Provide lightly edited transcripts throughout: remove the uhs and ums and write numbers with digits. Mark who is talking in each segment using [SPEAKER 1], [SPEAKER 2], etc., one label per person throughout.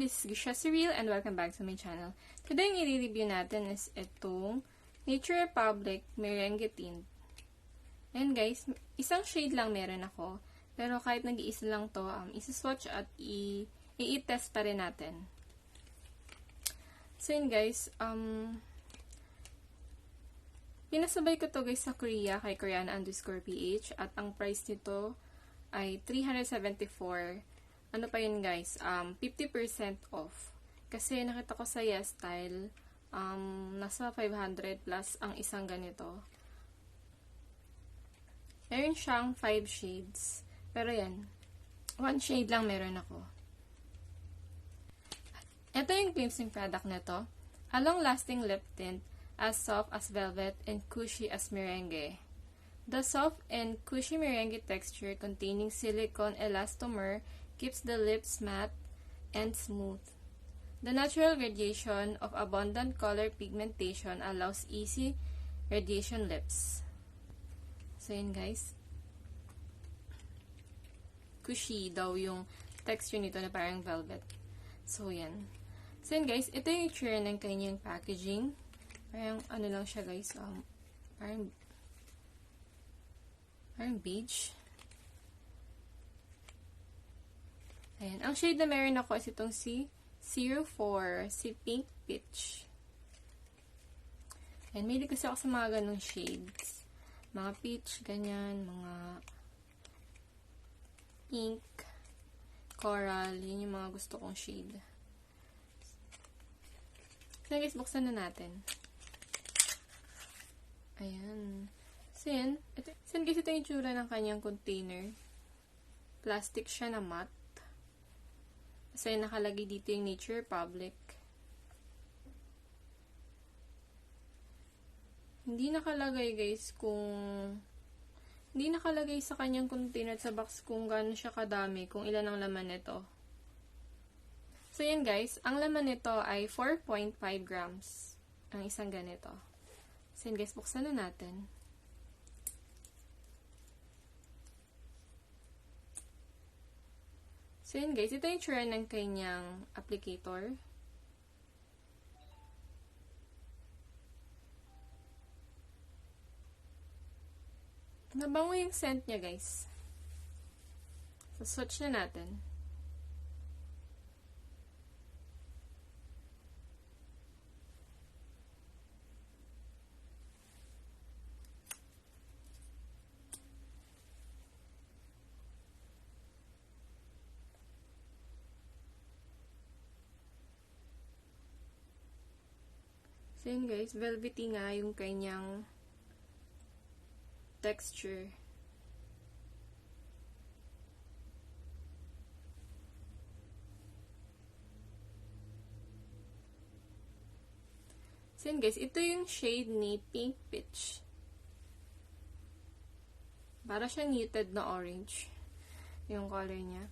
[SPEAKER 1] this is Gisha Cyril and welcome back to my channel. Today, ang i-review natin is itong Nature Republic Meringue Tint. And guys, isang shade lang meron ako. Pero kahit nag-iisa lang to, isi-swatch at i-test pa rin natin. So yun guys, pinasabay ko to guys sa Korea kay Koreana_PH at ang price nito ay 374. Ano pa yun guys, 50% off. Kasi nakita ko sa YesStyle, nasa 500 plus ang isang ganito. Meron siyang 5 shades. Pero yan, 1 shade lang meron ako. Ito yung cleansing product nito. A long-lasting lip tint, as soft as velvet and cushy as meringue. The soft and cushy meringue texture containing silicone elastomer keeps the lips matte and smooth. The natural radiation of abundant color pigmentation allows easy radiation lips. So yun guys. Cushy daw yung texture nito na parang velvet. So yan. So yun guys, ito yung itsura ng kanyang packaging. Parang ano lang siya guys, parang beige. Ayan. Ang shade na meron ako is itong si 04, si Pink Peach. Ayan. Mahilig kasi ako sa mga ganong shades. Mga peach, ganyan, mga pink, coral, yun yung mga gusto kong shade. So, guys, buksan na natin. Ayan. So, yan. So, guys, ito yung tsura ng kanyang container. Plastic siya na matte. Kasi nakalagay dito yung Nature Republic. Hindi nakalagay guys hindi nakalagay sa kanyang container sa box kung gaano siya kadami, kung ilan ang laman nito. So yan guys, ang laman nito ay 4.5 grams ang isang ganito. So yan guys, buksan na natin. So yun guys, ito yung tsura ng kanyang applicator. Nabango yung scent niya guys. So swatch na natin. So yun guys, velvety nga yung kanyang texture. So yun guys, ito yung shade ni Pink Peach. Para siyang muted na orange yung color niya.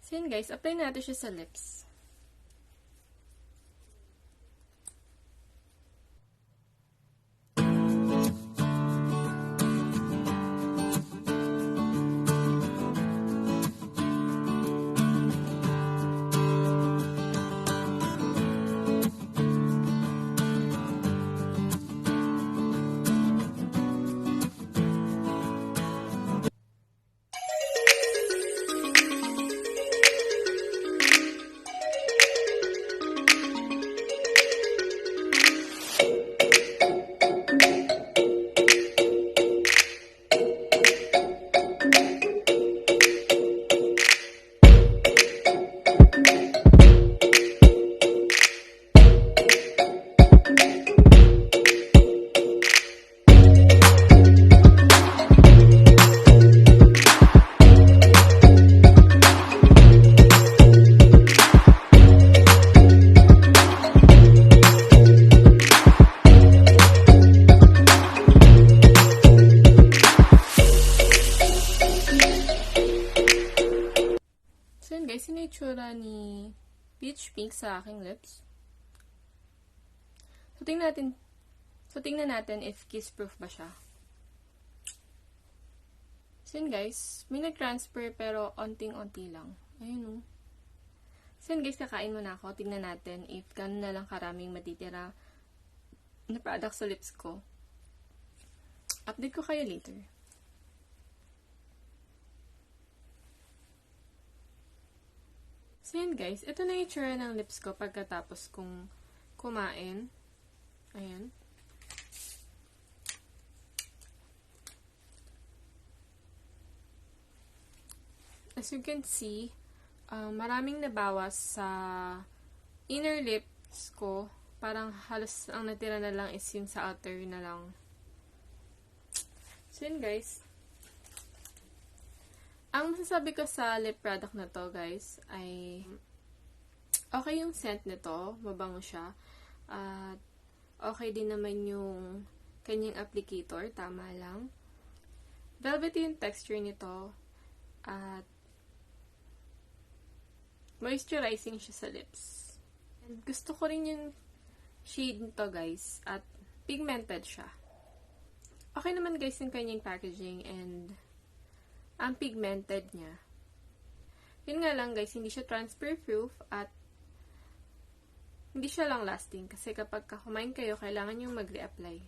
[SPEAKER 1] So yun guys, apply natin siya sa lips. Guys, yun yung itsura ni Peach Pink sa aking lips. So, tingnan natin if kiss-proof ba siya. So, yun guys, may nag-transfer pero onting-onti lang. Ayun o. So yun guys, kakain muna ako. Tingnan natin if gano'n na lang karaming matitira na product sa lips ko. Update ko kayo later. So yun guys, ito na yung itsura ng lips ko pagkatapos kong kumain. Ayan. As you can see, maraming nabawas sa inner lips ko. Parang halos ang natira na lang is yung sa outer na lang. So yun guys. Ang masasabi ko sa lip product na to guys ay okay yung scent nito. Mabango siya. At okay din naman yung kanyang applicator. Tama lang. Velvety yung texture nito. At moisturizing siya sa lips. And gusto ko rin yung shade nito guys. At pigmented siya. Okay naman guys yung kanyang packaging and ang pigmented niya. Yun nga lang guys, hindi siya transfer proof at hindi siya long lasting. Kasi kapag kumain kayo, kailangan yung mag-reapply.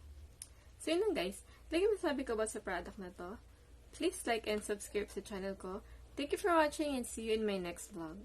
[SPEAKER 1] So yun lang guys. Like yung masabi ko ba sa product na to? Please like and subscribe sa channel ko. Thank you for watching and see you in my next vlog.